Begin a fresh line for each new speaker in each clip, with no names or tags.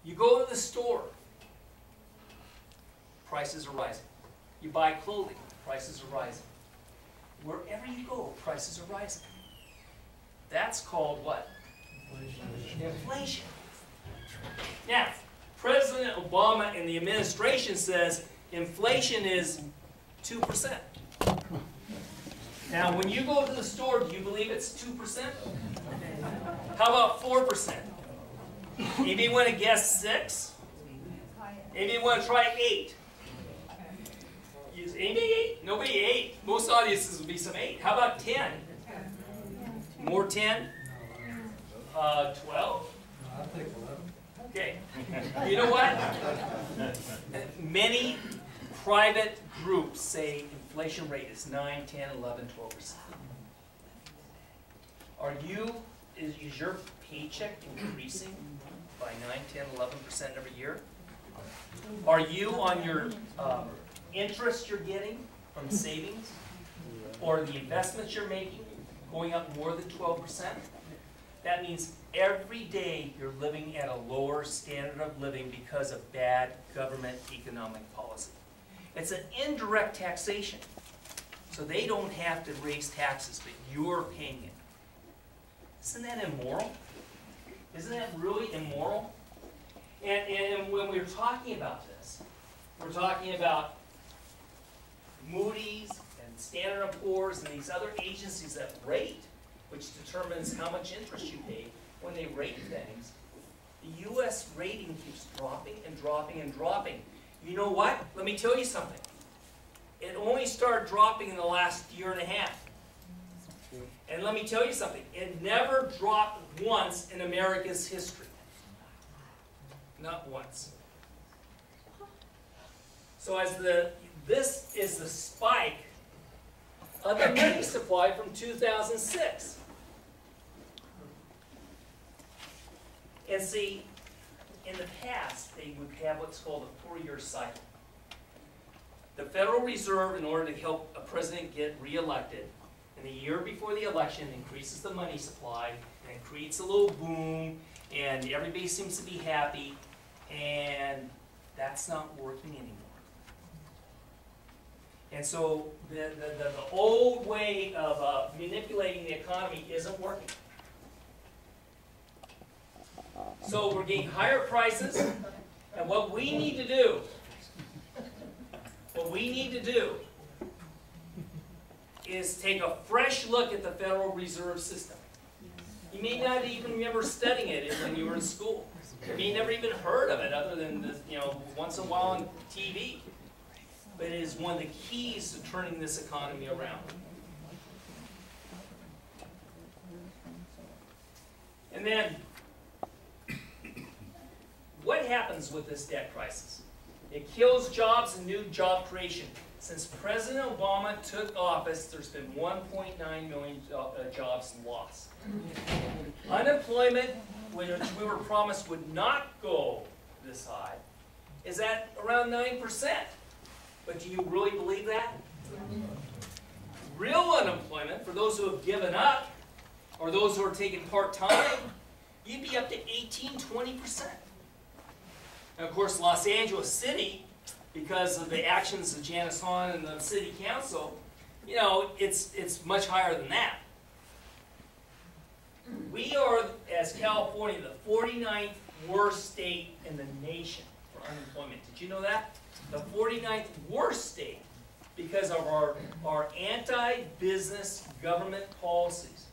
You go to the store, prices are rising. You buy clothing, prices are rising. Wherever you go, prices are rising. That's called what? Inflation. Now, President Obama and the administration says inflation is 2%. Now, when you go to the store, do you believe it's 2%? How about 4%? Maybe you want to guess 6? Maybe you want to try 8? Anybody 8? Nobody 8. Most audiences would be some 8. How about 10? More 10? 12?
I'll take 11.
Okay. You know what? Many private groups say inflation rate is 9, 10, 11, 12%. Is your paycheck increasing by 9, 10, 11% every year? Are you on your interest you're getting from savings or the investments you're making going up more than 12%? That means every day you're living at a lower standard of living because of bad government economic policy. It's an indirect taxation. So they don't have to raise taxes, but you're paying it. Isn't that immoral? Isn't that really immoral? And when we're talking about this, we're talking about Moody's and Standard & Poor's and these other agencies that rate, which determines how much interest you pay when they rate things. The U.S. rating keeps dropping and dropping and dropping. You know what? Let me tell you something. It only started dropping in the last year and a half. And let me tell you something. It never dropped once in America's history. Not once. So this is the spike of the money supply from 2006. And see, in the past, they would have what's called a 4-year cycle. The Federal Reserve, in order to help a president get reelected, in the year before the election, increases the money supply, and it creates a little boom, and everybody seems to be happy, and that's not working anymore. And so the old way of manipulating the economy isn't working. So we're getting higher prices, and what we need to do, is take a fresh look at the Federal Reserve System. You may not even remember studying it when you were in school. You may never even heard of it other than once in a while on TV. But it is one of the keys to turning this economy around. And then, what happens with this debt crisis? It kills jobs and new job creation. Since President Obama took office, there's been 1.9 million jobs lost. Unemployment, which we were promised would not go this high, is at around 9%. But do you really believe that? Real unemployment, for those who have given up, or those who are taking part-time, you'd be up to 18–20%. And of course, Los Angeles City, because of the actions of Janice Hahn and the City Council, it's much higher than that. We are, as California, the 49th worst state in the nation for unemployment. Did you know that? The 49th worst state because of our anti-business government policies.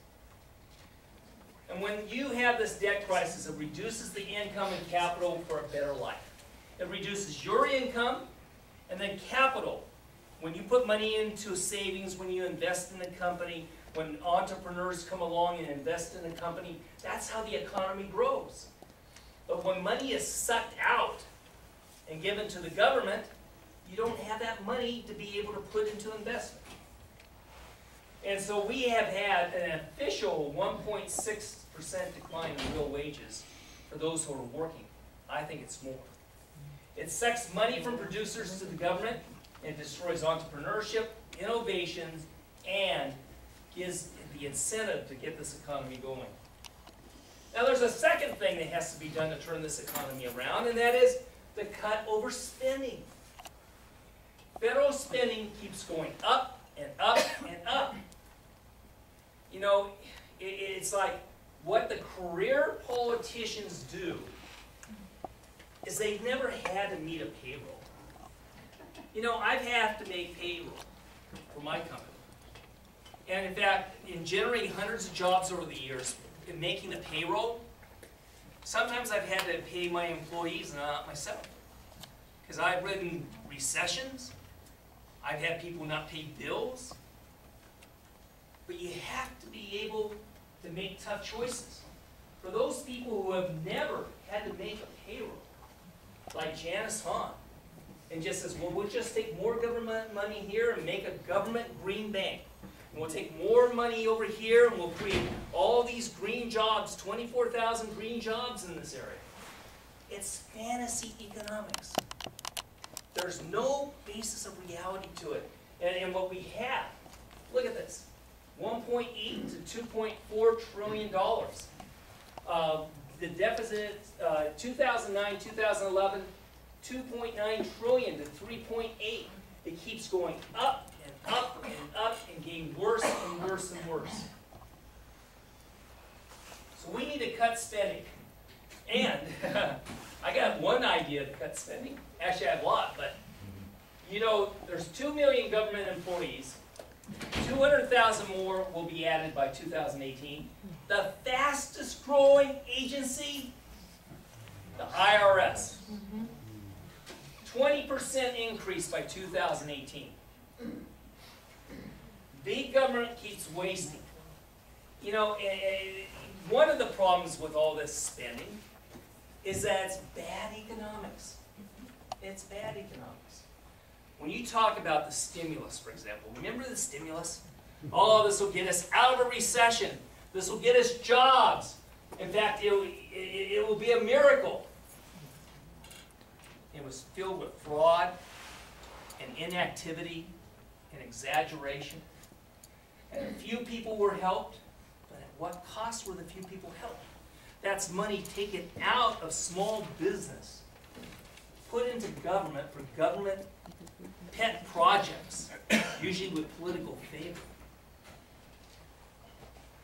And when you have this debt crisis, it reduces the income and capital for a better life. It reduces your income and then capital. When you put money into savings, when you invest in a company, when entrepreneurs come along and invest in a company, that's how the economy grows. But when money is sucked out and given to the government, you don't have that money to be able to put into investment. And so we have had an official 1.6% decline in real wages for those who are working. I think it's more. It sucks money from producers to the government, and it destroys entrepreneurship, innovations, and gives the incentive to get this economy going. Now there's a second thing that has to be done to turn this economy around, and that is the cut over spending. Federal spending keeps going up and up and up. You know, it's like what the career politicians do is they've never had to meet a payroll. You know, I've had to make payroll for my company. And in fact, in generating hundreds of jobs over the years, in making the payroll, sometimes I've had to pay my employees and not myself. Because I've ridden recessions, I've had people not pay bills. But you have to be able to make tough choices. For those people who have never had to make a payroll, like Janice Hahn, and just says, well, we'll just take more government money here and make a government green bank. And we'll take more money over here and we'll create all these green jobs, 24,000 green jobs in this area. It's fantasy economics. There's no basis of reality to it. And what we have, look at this, $1.8 to $2.4 trillion. The deficit, 2009, 2011, 2.9 trillion to 3.8. It keeps going up and up and up and getting worse and worse and worse. So we need to cut spending. And I got one idea to cut spending. Actually, I have a lot, but you know, there's 2 million government employees. 200,000 more will be added by 2018. The fastest growing agency, the IRS. 20% increase by 2018. Big government keeps wasting. You know, one of the problems with all this spending is that it's bad economics. It's bad economics. When you talk about the stimulus, for example, remember the stimulus? Oh, this will get us out of a recession. This will get us jobs. In fact, it will be a miracle. It was filled with fraud and inactivity and exaggeration. And a few people were helped, but at what cost were the few people helped? That's money taken out of small business, put into government for government pet projects, usually with political favor.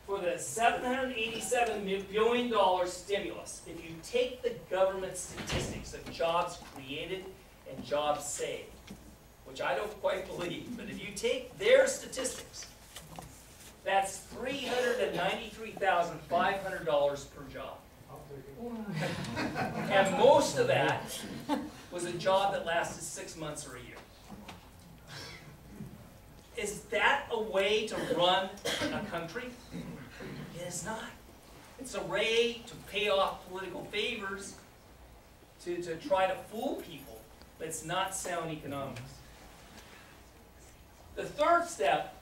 For the $787 billion stimulus, if you take the government statistics of jobs created and jobs saved, which I don't quite believe, but if you take their statistics, that's $393,500 per job. And most of that was a job that lasted 6 months or a year. Is that a way to run a country? It is not. It's a way to pay off political favors, to try to fool people, but it's not sound economics. The third step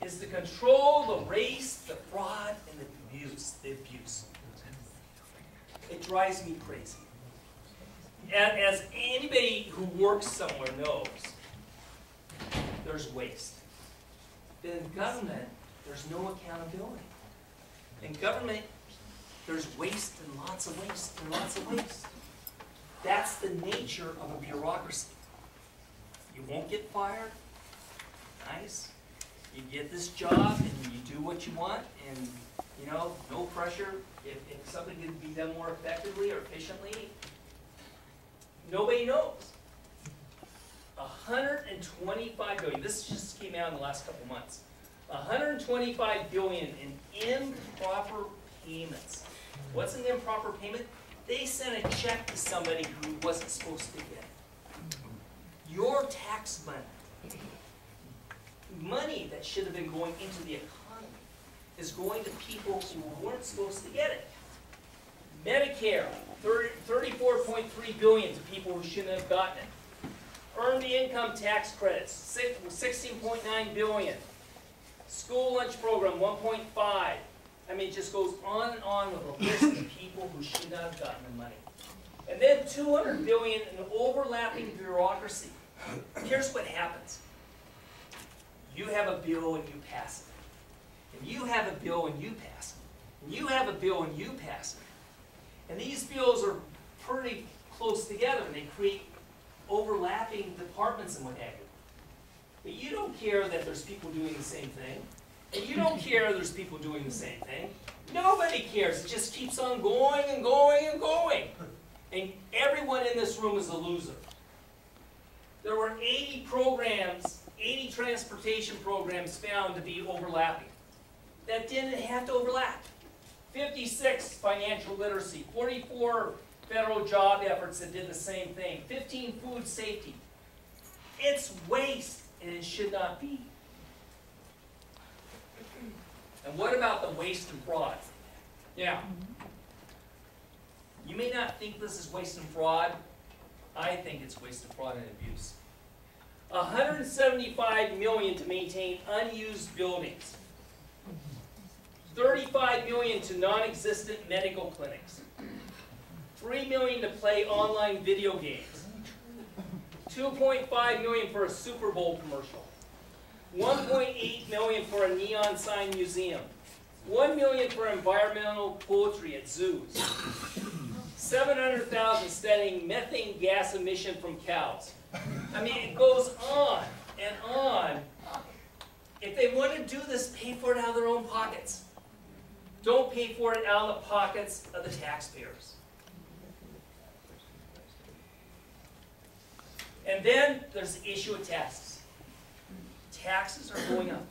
is to control the race, the fraud, and the abuse. It drives me crazy. And as anybody who works somewhere knows, there's waste. In government, there's no accountability. In government, there's waste and lots of waste and lots of waste. That's the nature of a bureaucracy. You won't get fired. Nice. You get this job and you do what you want, and you know, no pressure. If something can be done more effectively or efficiently, nobody knows. 125 billion. This just came out in the last couple months. 125 billion in improper payments. What's an improper payment? They sent a check to somebody who wasn't supposed to get it. Your tax money, money that should have been going into the economy, is going to people who weren't supposed to get it. Medicare, 34.3 billion to people who shouldn't have gotten it. Earned income tax credits, 16.9 billion. School lunch program, 1.5. I mean, it just goes on and on with a list of people who should not have gotten the money. And then 200 billion in overlapping bureaucracy. Here's what happens. You have a bill and you pass it. And you have a bill and you pass And you have a bill and you pass it. And these bills are pretty close together and they create overlapping departments and what have you. But you don't care that there's people doing the same thing. And you don't care there's people doing the same thing. Nobody cares. It just keeps on going and going and going. And everyone in this room is a loser. There were 80 programs, 80 transportation programs found to be overlapping. That didn't have to overlap. 56 financial literacy, 44 federal job efforts that did the same thing, 15 food safety. It's waste, and it should not be. And what about the waste and fraud? Yeah. You may not think this is waste and fraud. I think it's waste and fraud and abuse. $175 million to maintain unused buildings. $35 million to non-existent medical clinics. $3 million to play online video games. $2.5 million for a Super Bowl commercial. $1.8 million for a neon sign museum. $1 million for environmental poetry at zoos. $700,000 studying methane gas emission from cows. I mean, it goes on and on. If they want to do this, pay for it out of their own pockets. Don't pay for it out of the pockets of the taxpayers. And then there's the issue of taxes. Taxes are going up.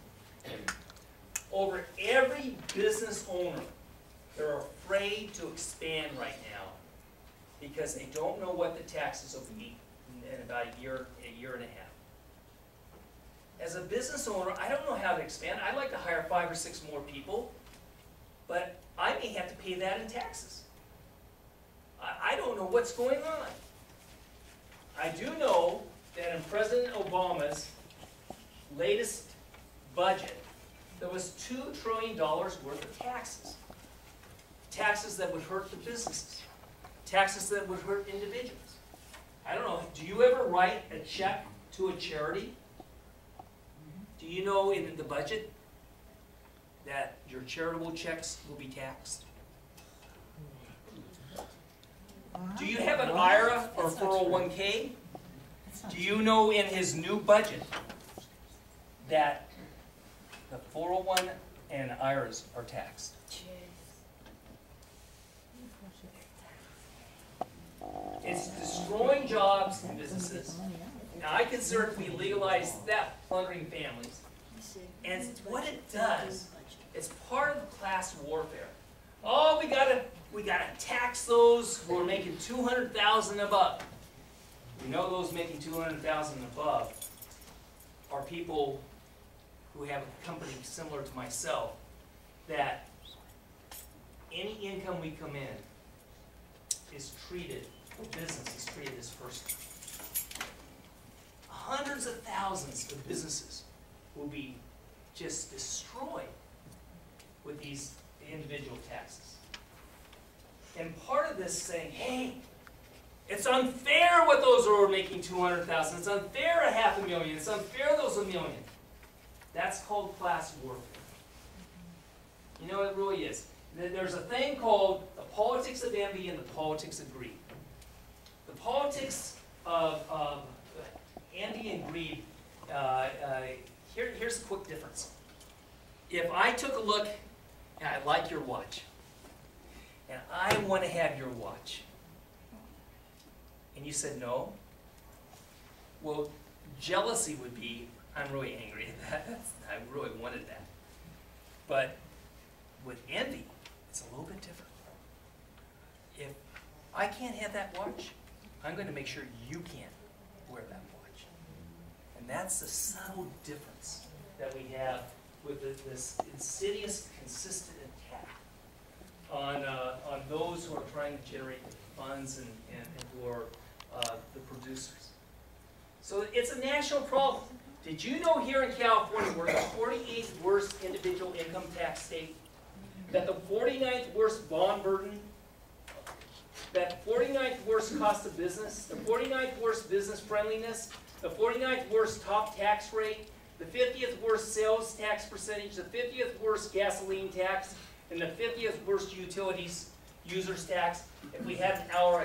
Over every business owner, they're afraid to expand right now because they don't know what the taxes will be in about a year and a half. As a business owner, I don't know how to expand. I'd like to hire 5 or 6 more people, but I may have to pay that in taxes. I don't know what's going on. I do know that in President Obama's latest budget, there was $2 trillion worth of taxes. Taxes that would hurt the businesses. Taxes that would hurt individuals. I don't know, do you ever write a check to a charity? Do you know in the budget that your charitable checks will be taxed? Do you have an IRA or 401k? Do you know in his new budget that the 401 and IRAs are taxed? It's destroying jobs and businesses. Now, I consider it to be legalized theft, plundering families. And what it does, it's part of the class warfare. Oh, we gotta tax those who are making $200,000 above. We know those making $200,000 above are people who have a company similar to myself, that any income we come in is treated, or business is treated as first. Hundreds of thousands of businesses will be just destroyed with these individual taxes. And part of this saying, hey, it's unfair what those who are making $200,000. It's unfair $500,000. It's unfair those $1 million. That's called class warfare. You know, it really is. There's a thing called the politics of envy and the politics of greed. The politics of envy and greed, here's a quick difference. If I took a look, and I like your watch, and I want to have your watch, and you said no, well, jealousy would be, I'm really angry at that. I really wanted that. But with envy, it's a little bit different. If I can't have that watch, I'm going to make sure you can't wear that watch. And that's the subtle difference that we have with this insidious, consistent attack on those who are trying to generate the funds and who are the producers. So it's a national problem. Did you know here in California we're the 48th worst individual income tax state? That the 49th worst bond burden? That 49th worst cost of business? The 49th worst business friendliness? The 49th worst top tax rate? The 50th worst sales tax percentage? The 50th worst gasoline tax? and the 50th worst utilities users tax. If we had an hour